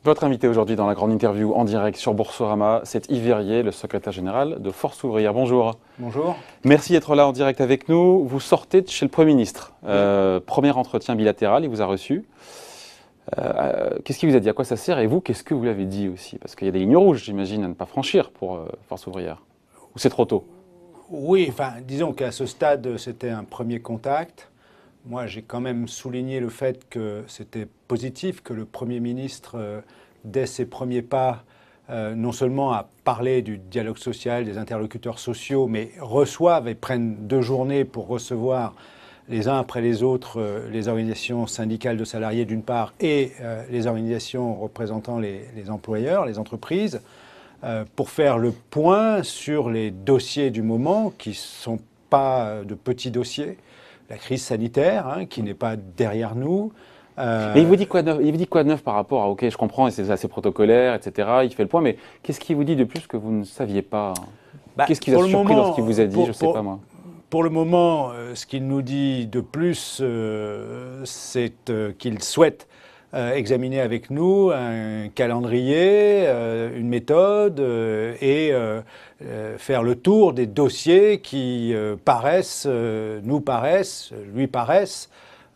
Votre invité aujourd'hui dans la grande interview en direct sur Boursorama, c'est Yves Verrier, le secrétaire général de Force Ouvrière. Bonjour. Bonjour. Merci d'être là en direct avec nous. Vous sortez de chez le Premier ministre. Premier entretien bilatéral, il vous a reçu. Qu'est-ce qu'il vous a dit? À quoi ça sert? Et vous, qu'est-ce que vous l'avez dit aussi? Parce qu'il y a des lignes rouges, j'imagine, à ne pas franchir pour Force Ouvrière. Ou c'est trop tôt? Oui, enfin, disons qu'à ce stade, c'était un premier contact. Moi, j'ai quand même souligné le fait que c'était positif que le Premier ministre, dès ses premiers pas, non seulement a parlé du dialogue social, des interlocuteurs sociaux, mais reçoivent et prennent 2 journées pour recevoir les uns après les autres les organisations syndicales de salariés d'une part et les organisations représentant les employeurs, les entreprises, pour faire le point sur les dossiers du moment qui ne sont pas de petits dossiers. La crise sanitaire, qui n'est pas derrière nous. Mais il vous dit quoi de neuf? Il vous dit quoi de neuf par rapport à, ok, je comprends, c'est assez protocolaire, etc. Il fait le point, mais qu'est-ce qu'il vous dit de plus que vous ne saviez pas? Qu'est-ce qui vous a surpris dans ce qu'il vous a dit? Je ne sais pas moi. Pour le moment, ce qu'il nous dit de plus, c'est qu'il souhaite examiner avec nous un calendrier, une méthode et faire le tour des dossiers qui lui paraissent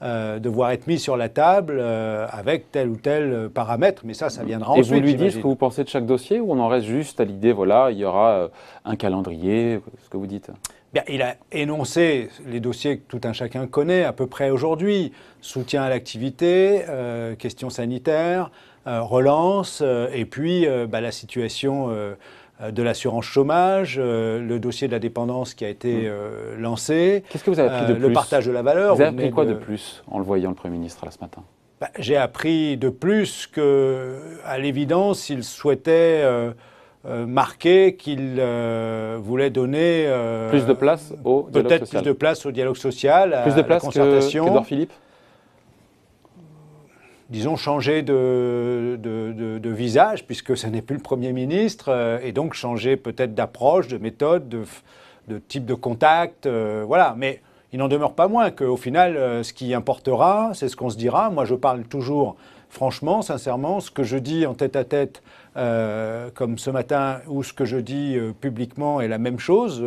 devoir être mis sur la table avec tel ou tel paramètre. Mais ça viendra ensuite. Et vous lui dites ce que vous pensez de chaque dossier ou on en reste juste à l'idée, voilà, il y aura un calendrier, ce que vous dites? Bien, il a énoncé les dossiers que tout un chacun connaît à peu près aujourd'hui. Soutien à l'activité, questions sanitaires, relance, et puis la situation de l'assurance chômage, le dossier de la dépendance qui a été lancé. Qu'est-ce que vous avez appris de plus? Le partage de la valeur. Vous avez appris quoi de plus en le voyant, le Premier ministre, là, ce matin? J'ai appris de plus qu'à l'évidence, il souhaitait marqué qu'il voulait donner plus de place au dialogue social. Peut-être plus de place au dialogue social, plus de place à la concertation. qu'Édouard Philippe. Disons changer de visage, puisque ce n'est plus le Premier ministre, et donc changer peut-être d'approche, de méthode, de type de contact, voilà. Mais il n'en demeure pas moins qu'au final, ce qui importera, c'est ce qu'on se dira. Moi, je parle toujours franchement, sincèrement, ce que je dis en tête-à-tête, comme ce matin, ou ce que je dis publiquement est la même chose.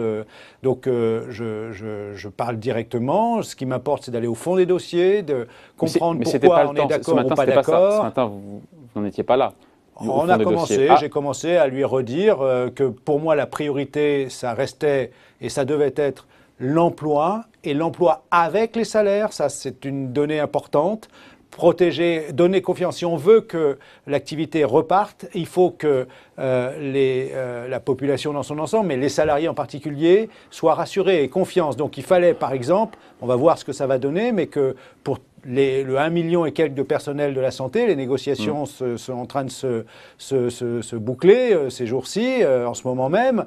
Donc je parle directement. Ce qui m'importe, c'est d'aller au fond des dossiers, de comprendre pourquoi on est d'accord ou pas d'accord. Ce matin, vous n'en étiez pas là. On a commencé, j'ai commencé à lui redire que pour moi, la priorité, ça restait et ça devait être l'emploi, et l'emploi avec les salaires, ça c'est une donnée importante. Protéger, donner confiance. Si on veut que l'activité reparte, il faut que la population dans son ensemble, mais les salariés en particulier, soient rassurés et confiance. Donc il fallait, par exemple, on va voir ce que ça va donner, mais que pour le 1 million et quelques de personnel de la santé, les négociations sont en train de se boucler ces jours-ci, en ce moment même,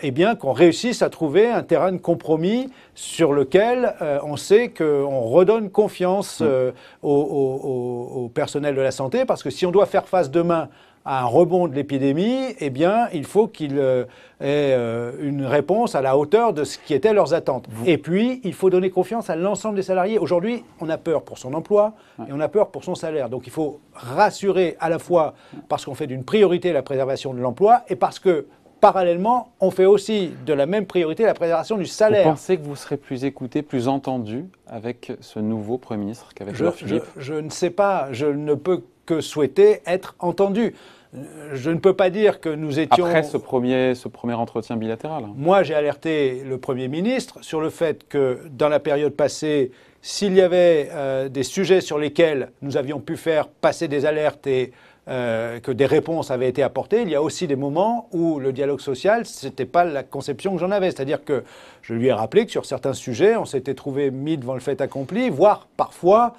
eh bien qu'on réussisse à trouver un terrain de compromis sur lequel on sait qu'on redonne confiance au personnel de la santé, parce que si on doit faire face demain à un rebond de l'épidémie, eh bien, il faut qu'il ait une réponse à la hauteur de ce qui étaient leurs attentes. Et puis, il faut donner confiance à l'ensemble des salariés. Aujourd'hui, on a peur pour son emploi et on a peur pour son salaire. Donc, il faut rassurer à la fois parce qu'on fait d'une priorité la préservation de l'emploi et parce que, parallèlement, on fait aussi de la même priorité la préservation du salaire. Vous pensez que vous serez plus écouté, plus entendu avec ce nouveau Premier ministre qu'avec Édouard Philippe? Je ne sais pas. Je ne peux que souhaiter être entendu. Je ne peux pas dire que nous étions... Après ce premier entretien bilatéral. Moi, j'ai alerté le Premier ministre sur le fait que, dans la période passée, s'il y avait des sujets sur lesquels nous avions pu faire passer des alertes et que des réponses avaient été apportées, il y a aussi des moments où le dialogue social, ce n'était pas la conception que j'en avais. C'est-à-dire que je lui ai rappelé que sur certains sujets, on s'était trouvé mis devant le fait accompli, voire parfois,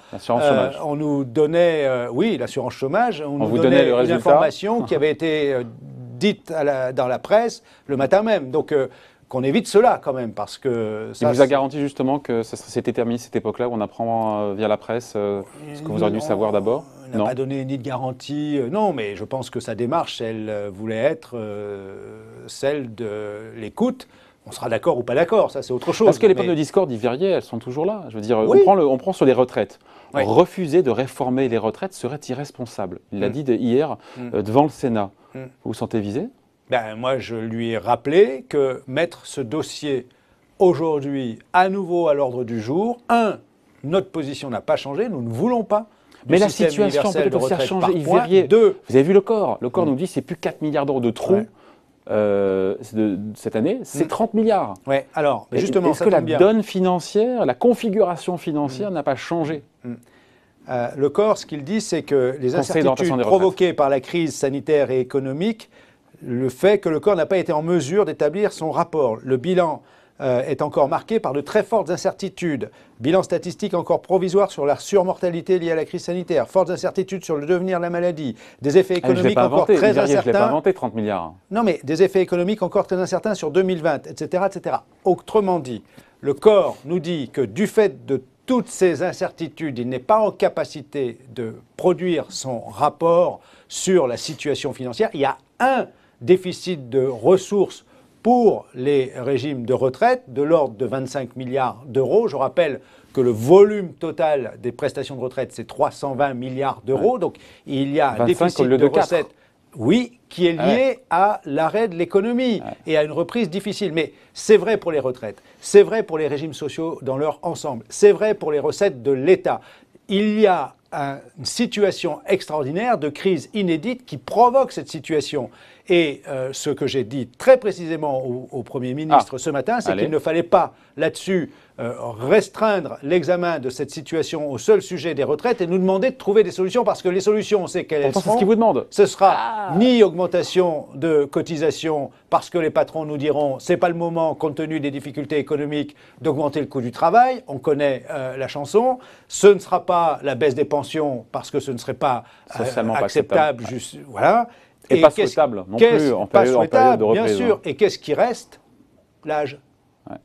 on nous donnait, oui, l'assurance chômage, on nous donnait une information qui avait été dite dans la presse le matin même. Donc, qu'on évite cela quand même, parce que... Il vous a garanti justement que c'était terminé cette époque-là où on apprend via la presse ce que vous auriez dû savoir d'abord? On n'a pas donné ni de garantie, non, mais je pense que sa démarche, elle voulait être celle de l'écoute, On sera d'accord ou pas d'accord, ça c'est autre chose. Parce que les pommes de discorde d'Yverrier, elles sont toujours là. Je veux dire, Oui. on prend sur les retraites. Oui. Refuser de réformer les retraites serait irresponsable. Il l'a dit hier devant le Sénat. Vous vous sentez visé? Ben, moi, je lui ai rappelé que mettre ce dossier aujourd'hui à nouveau à l'ordre du jour, notre position n'a pas changé, nous ne voulons pas. Mais la situation peut-être aussi a changé. Yverrier, vous avez vu le corps. Le corps nous dit que c'est plus 4 milliards d'euros de trous. Cette année, c'est 30 milliards. Ouais, alors, justement, est-ce que la donne financière, la configuration financière n'a pas changé? Le corps, ce qu'il dit, c'est que les incertitudes provoquées par la crise sanitaire et économique, le fait que le corps n'a pas été en mesure d'établir son rapport. Le bilan est encore marqué par de très fortes incertitudes. Bilan statistique encore provisoire sur la surmortalité liée à la crise sanitaire. Fortes incertitudes sur le devenir de la maladie. Des effets économiques encore très incertains. Je ne l'ai pas inventé, 30 milliards. Non, mais des effets économiques encore très incertains sur 2020, etc., etc. Autrement dit, le corps nous dit que du fait de toutes ces incertitudes, il n'est pas en capacité de produire son rapport sur la situation financière. Il y a un déficit de ressources pour les régimes de retraite de l'ordre de 25 milliards d'euros. Je rappelle que le volume total des prestations de retraite, c'est 320 milliards d'euros. Ouais. Donc, il y a un déficit de recettes, oui, qui est lié à l'arrêt de l'économie et à une reprise difficile. Mais c'est vrai pour les retraites, c'est vrai pour les régimes sociaux dans leur ensemble, c'est vrai pour les recettes de l'État. Il y a une situation extraordinaire de crise inédite qui provoque cette situation. Et ce que j'ai dit très précisément au Premier ministre ce matin, c'est qu'il ne fallait pas là-dessus restreindre l'examen de cette situation au seul sujet des retraites et nous demander de trouver des solutions, parce que les solutions, on sait quelles seront. C'est ce qu'il vous demande. Ce sera ni augmentation de cotisation, parce que les patrons nous diront c'est pas le moment, compte tenu des difficultés économiques, d'augmenter le coût du travail. On connaît la chanson. Ce ne sera pas la baisse des pensions, parce que ce ne serait pas acceptable. Voilà. Et pas souhaitable non plus en période de reprise. Bien sûr. Et qu'est-ce qui reste? L'âge. Ouais.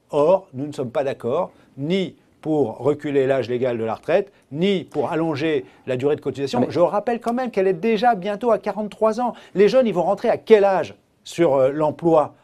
Or, nous ne sommes pas d'accord ni pour reculer l'âge légal de la retraite, ni pour allonger la durée de cotisation. Mais je rappelle quand même qu'elle est déjà bientôt à 43 ans. Les jeunes, ils vont rentrer à quel âge sur l'emploi?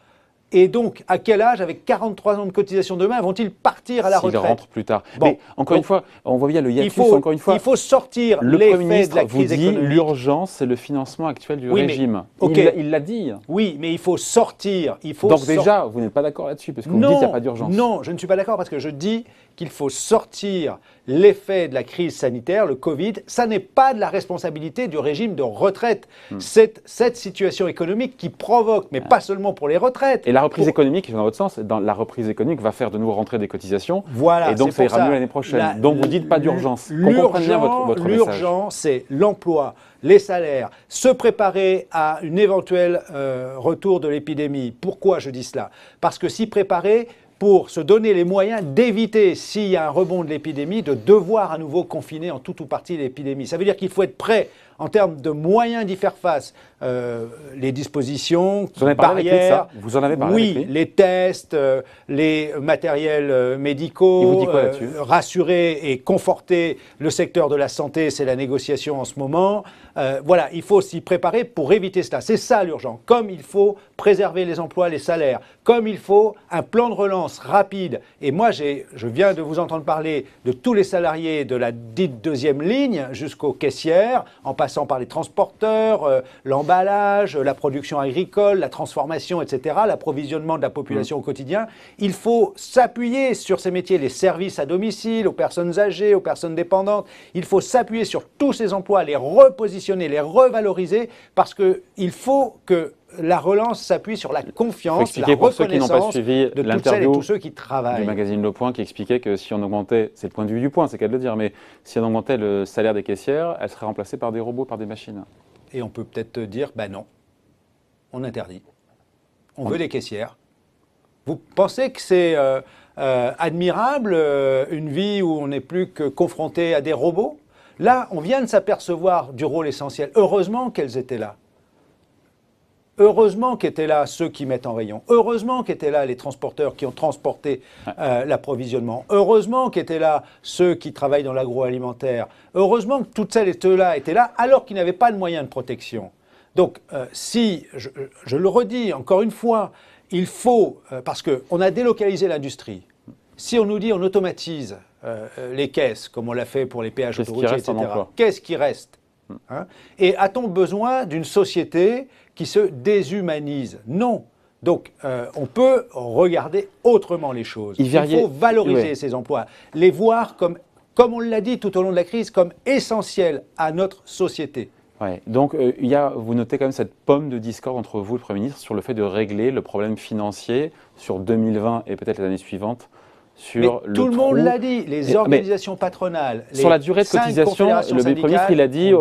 Et donc, à quel âge, avec 43 ans de cotisation demain, vont-ils partir à la retraite? S'ils rentrent plus tard. Bon, mais encore une fois, on voit bien le hiatus, encore une fois. Il faut sortir l'effet de la crise économique. L'urgence, c'est le financement actuel du régime. Il l'a dit. Oui, mais il faut sortir. Donc déjà, vous n'êtes pas d'accord là-dessus, parce que vous dites qu'il n'y a pas d'urgence. Non, je ne suis pas d'accord, parce que je dis qu'il faut sortir l'effet de la crise sanitaire, le Covid. Ça n'est pas de la responsabilité du régime de retraite. C'est cette situation économique qui provoque, mais pas seulement pour les retraites. Et la reprise économique, dans votre sens, la reprise économique va faire de nouveau rentrer des cotisations. Voilà. Et donc ça ira mieux l'année prochaine. Donc vous dites pas d'urgence. L'urgence, c'est l'emploi, les salaires, se préparer à une éventuelle retour de l'épidémie. Pourquoi je dis cela? Parce que s'y préparer pour se donner les moyens d'éviter, s'il y a un rebond de l'épidémie, de devoir à nouveau confiner en tout ou partie l'épidémie. Ça veut dire qu'il faut être prêt en termes de moyens d'y faire face. Les dispositions, barrières, vous en avez parlé oui, avec lui. Les tests, les matériels médicaux, il vous dit quoi là-dessus? Rassurer et conforter le secteur de la santé, c'est la négociation en ce moment. Voilà, il faut s'y préparer pour éviter cela. C'est ça l'urgent. Comme il faut préserver les emplois, les salaires, comme il faut un plan de relance rapide. Et moi, je viens de vous entendre parler de tous les salariés de la dite deuxième ligne jusqu'aux caissières, en passant par les transporteurs, l'emballage, la production agricole, la transformation, etc., l'approvisionnement de la population au quotidien. Il faut s'appuyer sur ces métiers, les services à domicile, aux personnes âgées, aux personnes dépendantes. Il faut s'appuyer sur tous ces emplois, les repositionner, les revaloriser, parce qu'il faut que la relance s'appuie sur la confiance, la reconnaissance de toutes celles et tous ceux qui travaillent. Du magazine Le Point qui expliquait que si on augmentait, c'est le point de vue du Point, c'est qu'à le dire, mais si on augmentait le salaire des caissières, elles seraient remplacées par des robots, par des machines. Et on peut peut-être dire, ben non, on interdit. On veut des caissières. Vous pensez que c'est admirable, une vie où on n'est plus que confronté à des robots? Là, on vient de s'apercevoir du rôle essentiel. Heureusement qu'elles étaient là. Heureusement qu'étaient là ceux qui mettent en rayon. Heureusement qu'étaient là les transporteurs qui ont transporté l'approvisionnement. Heureusement qu'étaient là ceux qui travaillent dans l'agroalimentaire. Heureusement que toutes celles et ceux-là étaient là alors qu'ils n'avaient pas de moyens de protection. Donc, si, je le redis encore une fois, il faut, parce qu'on a délocalisé l'industrie. Si on nous dit on automatise les caisses, comme on l'a fait pour les péages autoroutiers, etc., qu'est-ce qui reste, hein? Et a-t-on besoin d'une société qui se déshumanise? Non. Donc, on peut regarder autrement les choses. Il faut valoriser ces emplois, les voir comme on l'a dit tout au long de la crise, comme essentiels à notre société. Ouais. Donc, vous notez quand même cette pomme de discorde entre vous et le Premier ministre sur le fait de régler le problème financier sur 2020 et peut-être les années suivantes. Tout le monde l'a dit, les organisations patronales. Sur la durée de cotisation, le Premier ministre, il a dit,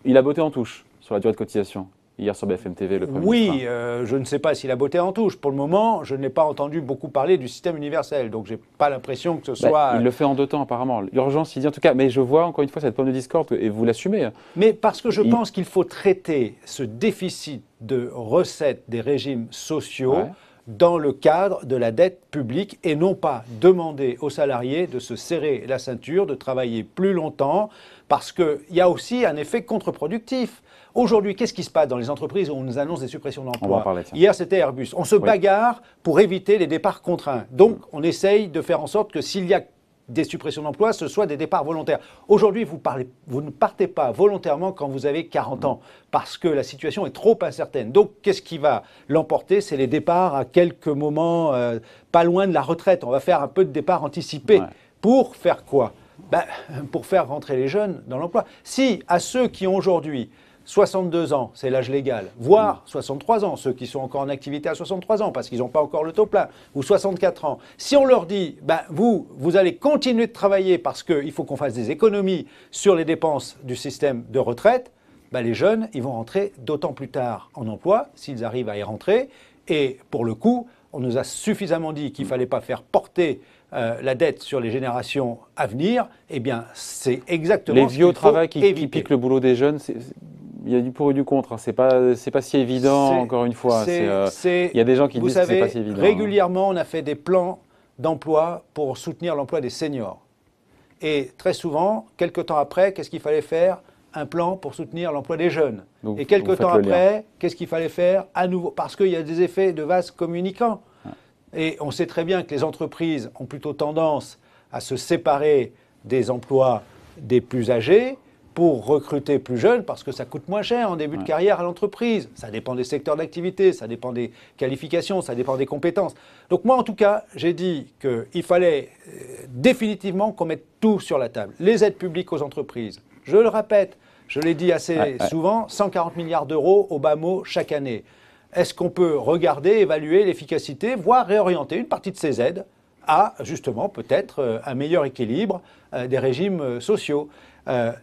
il a botté en touche sur la durée de cotisation. Hier sur BFM TV, le Premier ministre. Oui, je ne sais pas s'il a botté en touche. Pour le moment, je n'ai pas entendu beaucoup parler du système universel. Donc, je n'ai pas l'impression que ce soit... Il le fait en 2 temps, apparemment. L'urgence, il dit en tout cas. Mais je vois encore une fois cette pomme de discorde et vous l'assumez. Mais parce que je pense qu'il faut traiter ce déficit de recettes des régimes sociaux dans le cadre de la dette publique et non pas demander aux salariés de se serrer la ceinture, de travailler plus longtemps, parce qu'il y a aussi un effet contre-productif. Aujourd'hui, qu'est-ce qui se passe dans les entreprises où on nous annonce des suppressions d'emplois? Hier, c'était Airbus. On se bagarre pour éviter les départs contraints. Donc, on essaye de faire en sorte que s'il y a des suppressions d'emplois, ce soit des départs volontaires. Aujourd'hui, vous ne partez pas volontairement quand vous avez 40 ans, parce que la situation est trop incertaine. Donc, qu'est-ce qui va l'emporter? C'est les départs à quelques moments, pas loin de la retraite. On va faire un peu de départ anticipé. Pour faire quoi? Pour faire rentrer les jeunes dans l'emploi. Si à ceux qui ont aujourd'hui 62 ans, c'est l'âge légal, voire 63 ans, ceux qui sont encore en activité à 63 ans parce qu'ils n'ont pas encore le taux plein, ou 64 ans. Si on leur dit, vous allez continuer de travailler parce qu'il faut qu'on fasse des économies sur les dépenses du système de retraite, les jeunes, ils vont rentrer d'autant plus tard en emploi, s'ils arrivent à y rentrer. Et pour le coup, on nous a suffisamment dit qu'il ne fallait pas faire porter la dette sur les générations à venir. Eh bien, c'est exactement les vieux au travail qui piquent le boulot des jeunes. Il y a du pour et du contre. Hein. C'est pas si évident, encore une fois. Il y a des gens qui disent que c'est pas si évident. Régulièrement, on a fait des plans d'emploi pour soutenir l'emploi des seniors. Et très souvent, quelques temps après, qu'est-ce qu'il fallait faire? Un plan pour soutenir l'emploi des jeunes. Donc, et quelques temps après, qu'est-ce qu'il fallait faire? À nouveau, parce qu'il y a des effets de vase communicants. Et on sait très bien que les entreprises ont plutôt tendance à se séparer des emplois des plus âgés pour recruter plus jeunes, parce que ça coûte moins cher en début de carrière à l'entreprise. Ça dépend des secteurs d'activité, ça dépend des qualifications, ça dépend des compétences. Donc moi, en tout cas, j'ai dit qu'il fallait définitivement qu'on mette tout sur la table. Les aides publiques aux entreprises, je le répète, je l'ai dit assez souvent, 140 milliards d'euros au bas mot chaque année. Est-ce qu'on peut regarder, évaluer l'efficacité, voire réorienter une partie de ces aides à, justement, peut-être un meilleur équilibre des régimes sociaux?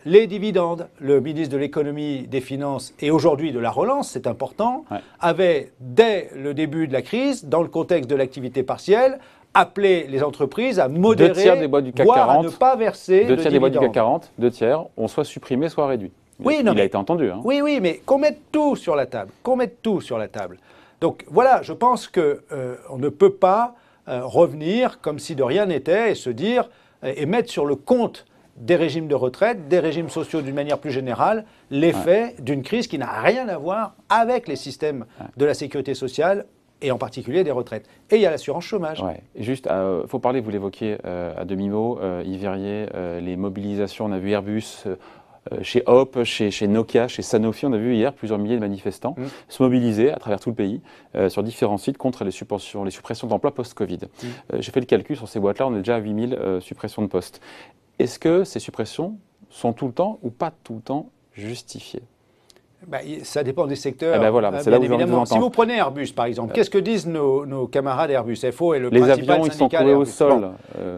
Les dividendes, le ministre de l'économie, des finances et aujourd'hui de la relance, c'est important, avait dès le début de la crise, dans le contexte de l'activité partielle, appelé les entreprises à modérer, 2 tiers des boîtes du CAC 40, à ne pas verser 2 tiers des boîtes du CAC 40, 2 tiers, ont soit supprimé, soit réduit. Il a été entendu. Hein. Oui, mais qu'on mette tout sur la table. Qu'on mette tout sur la table. Donc voilà, je pense qu'on ne peut pas revenir comme si de rien n'était et se dire et mettre sur le compte des régimes de retraite, des régimes sociaux d'une manière plus générale, l'effet d'une crise qui n'a rien à voir avec les systèmes de la sécurité sociale et en particulier des retraites. Et il y a l'assurance chômage. Juste, il faut parler, vous l'évoquiez à demi-mot, Yves Verrier, les mobilisations, on a vu Airbus, chez Hop, chez Nokia, chez Sanofi, on a vu hier plusieurs milliers de manifestants se mobiliser à travers tout le pays sur différents sites contre les suppressions d'emplois post-Covid. J'ai fait le calcul sur ces boîtes-là, on est déjà à 8000 suppressions de postes. Est-ce que ces suppressions sont tout le temps ou pas tout le temps justifiées? Ça dépend des secteurs. C'est là où évidemment. Si vous prenez Airbus, par exemple, qu'est-ce que disent nos camarades Airbus? FO est le les principal avions, syndicat ils sont coulés au sol.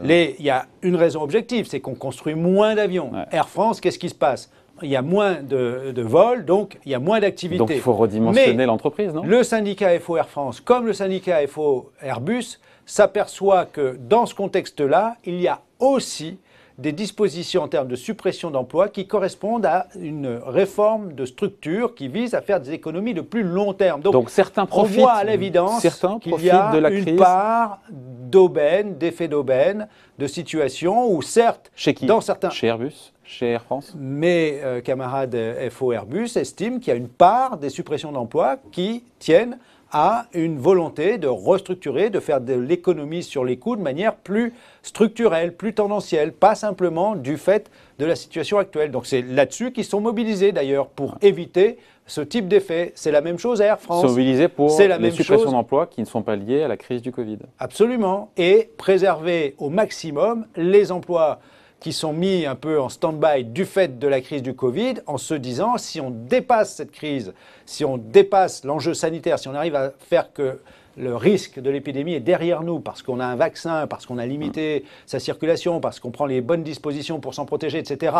Il y a une raison objective, c'est qu'on construit moins d'avions. Air France, qu'est-ce qui se passe? Il y a moins de vols, donc il y a moins d'activité. Donc il faut redimensionner l'entreprise, non? Le syndicat FO Air France, comme le syndicat FO Airbus, s'aperçoit que dans ce contexte-là, il y a aussi des dispositions en termes de suppression d'emplois qui correspondent à une réforme de structure qui vise à faire des économies de plus long terme. Donc certains profitent, on voit à l'évidence qu'il y a une part d'aubaine, d'effet d'aubaine, de situation où certes, chez qui? Dans certains... Chez Airbus? Chez Air France? Mes camarades FO Airbus estiment qu'il y a une part des suppressions d'emplois qui tiennent à une volonté de restructurer, de faire de l'économie sur les coûts de manière plus structurelle, plus tendancielle, pas simplement du fait de la situation actuelle. Donc c'est là-dessus qu'ils sont mobilisés d'ailleurs pour éviter ce type d'effet. C'est la même chose à Air France. Ils sont mobilisés pour les suppressions d'emplois qui ne sont pas liées à la crise du Covid. Absolument. Et préserver au maximum les emplois qui sont mis un peu en stand-by du fait de la crise du Covid, en se disant, si on dépasse cette crise, si on dépasse l'enjeu sanitaire, si on arrive à faire que le risque de l'épidémie est derrière nous, parce qu'on a un vaccin, parce qu'on a limité sa circulation, parce qu'on prend les bonnes dispositions pour s'en protéger, etc.,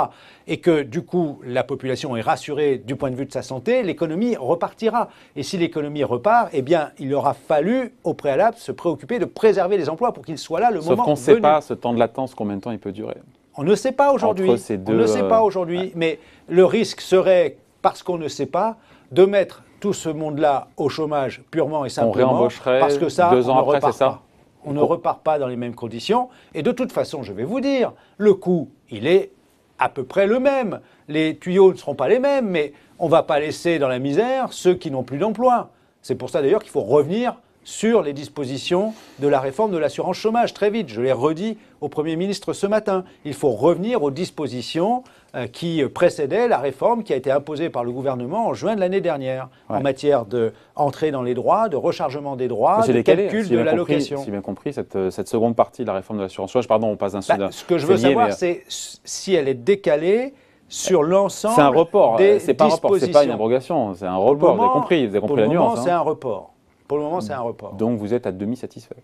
et que du coup, la population est rassurée du point de vue de sa santé, l'économie repartira. Et si l'économie repart, eh bien, il aura fallu, au préalable, se préoccuper de préserver les emplois pour qu'ils soient là le moment venu. Sauf qu'on ne sait pas, ce temps de latence, combien de temps il peut durer. On ne sait pas aujourd'hui. On ne sait pas aujourd'hui, mais le risque serait, parce qu'on ne sait pas, de mettre tout ce monde-là au chômage purement et simplement. On réembaucherait parce que ça, 2 ans après, c'est ça ? On ne repart pas dans les mêmes conditions. Et de toute façon, je vais vous dire, le coût, il est à peu près le même. Les tuyaux ne seront pas les mêmes, mais on ne va pas laisser dans la misère ceux qui n'ont plus d'emploi. C'est pour ça d'ailleurs qu'il faut revenir sur les dispositions de la réforme de l'assurance chômage, très vite. Je l'ai redit au Premier ministre ce matin. Il faut revenir aux dispositions qui précédaient la réforme qui a été imposée par le gouvernement en juin de l'année dernière, en matière d'entrée dans les droits, de rechargement des droits, de calcul de l'allocation. Si j'ai bien compris, cette seconde partie de la réforme de l'assurance chômage, pardon, on passe d'un sud. Ce que je veux savoir, c'est si elle est décalée sur l'ensemble des dispositions. C'est un report, c'est pas un report, c'est pas une abrogation, c'est un report, vous avez compris la nuance. Pour le moment, c'est un report. Pour le moment, c'est un report. Donc vous êtes à demi satisfait.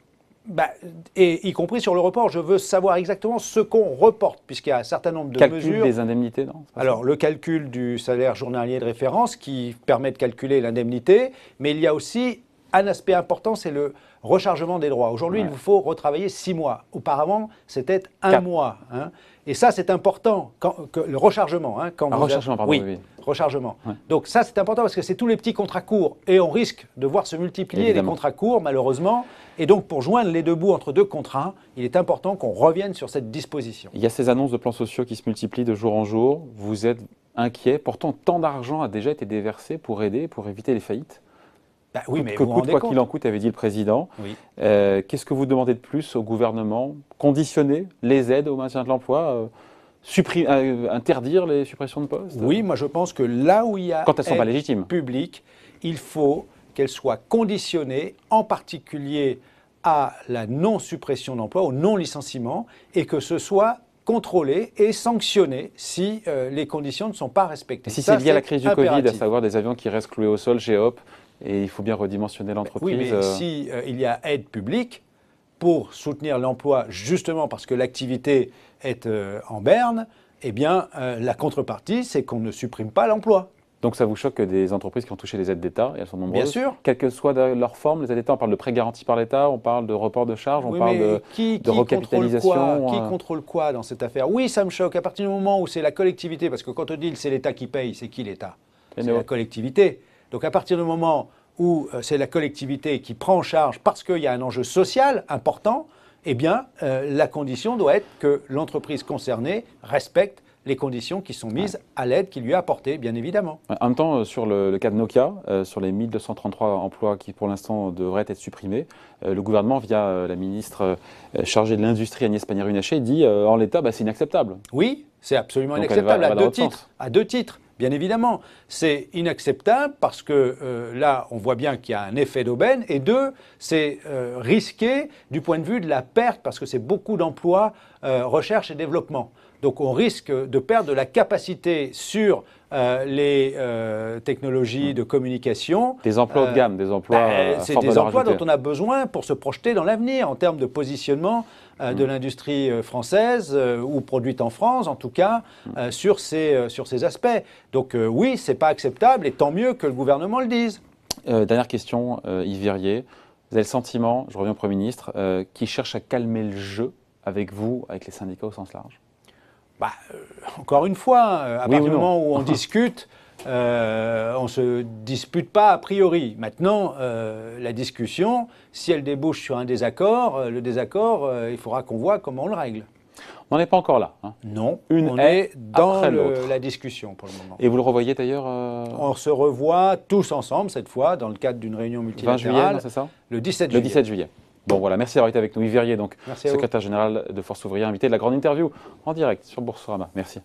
Et y compris sur le report, je veux savoir exactement ce qu'on reporte, puisqu'il y a un certain nombre de mesures. Calcul des indemnités, non ? Alors, le calcul du salaire journalier de référence qui permet de calculer l'indemnité, mais il y a aussi un aspect important, c'est le rechargement des droits. Aujourd'hui, il vous faut retravailler 6 mois. Auparavant, c'était 1 mois. Et ça, c'est important, le rechargement. Rechargement, pardon. Oui, rechargement. Ouais. Donc ça, c'est important parce que c'est tous les petits contrats courts. Et on risque de voir se multiplier les contrats courts, malheureusement. Et donc, pour joindre les deux bouts entre deux contrats, il est important qu'on revienne sur cette disposition. Il y a ces annonces de plans sociaux qui se multiplient de jour en jour. Vous êtes inquiet. Pourtant, tant d'argent a déjà été déversé pour aider, pour éviter les faillites. Oui, mais quoi qu'il en coûte, avait dit le président. Oui. Qu'est-ce que vous demandez de plus au gouvernement ? Conditionner les aides au maintien de l'emploi, interdire les suppressions de postes ? Oui, moi je pense que là où il y a quand elles sont pas légitimes publique, il faut qu'elles soient conditionnées, en particulier à la non-suppression d'emploi, au non-licenciement, et que ce soit contrôlé et sanctionné si les conditions ne sont pas respectées. Et si c'est lié à la crise du Covid, à savoir des avions qui restent cloués au sol chez Hop, et il faut bien redimensionner l'entreprise. Oui, mais si il y a aide publique pour soutenir l'emploi, justement parce que l'activité est en berne, eh bien, la contrepartie, c'est qu'on ne supprime pas l'emploi. Donc ça vous choque que des entreprises qui ont touché les aides d'État, et elles sont nombreuses, bien sûr, quelle que soit leur forme, les aides d'État, on parle de prêts garantis par l'État, on parle de report de charges, on parle de recapitalisation. Qui contrôle quoi dans cette affaire ? Oui, ça me choque. À partir du moment où c'est la collectivité, parce que quand on dit c'est l'État qui paye, c'est qui l'État ? C'est la collectivité. Donc à partir du moment où c'est la collectivité qui prend en charge parce qu'il y a un enjeu social important, eh bien la condition doit être que l'entreprise concernée respecte les conditions qui sont mises à l'aide qui lui est apportée, bien évidemment. En même temps, sur le cas de Nokia, sur les 1233 emplois qui pour l'instant devraient être supprimés, le gouvernement, via la ministre chargée de l'Industrie, Agnès Pannier-Runacher, dit en l'état, c'est inacceptable. Oui, c'est absolument inacceptable à deux titres. Bien évidemment, c'est inacceptable parce que là, on voit bien qu'il y a un effet d'aubaine. Et deux, c'est risqué du point de vue de la perte parce que c'est beaucoup d'emplois, recherche et développement. Donc on risque de perdre de la capacité sur les technologies de communication. Des emplois haut de gamme, des emplois c'est des emplois dont on a besoin pour se projeter dans l'avenir en termes de positionnement de l'industrie française ou produite en France, en tout cas, sur ces aspects. Donc oui, c'est pas acceptable et tant mieux que le gouvernement le dise. Dernière question, Yves Verrier. Vous avez le sentiment, je reviens au Premier ministre, qui cherche à calmer le jeu avec vous, avec les syndicats au sens large ? Encore une fois, à partir du moment où on discute, on ne se dispute pas a priori. Maintenant, la discussion, si elle débouche sur un désaccord, le désaccord, il faudra qu'on voit comment on le règle. On n'en est pas encore là. Hein. Non, Une on est dans après l'autre. la discussion pour le moment. Et vous le revoyez d'ailleurs On se revoit tous ensemble cette fois dans le cadre d'une réunion 20 juillet, multilatérale. c'est ça? Le 17 Le juillet. 17 juillet. Bon voilà, merci d'avoir été avec nous. Yves Verrier, donc Merci à vous. secrétaire général de Force Ouvrière, invité de la grande interview en direct sur Boursorama. Merci.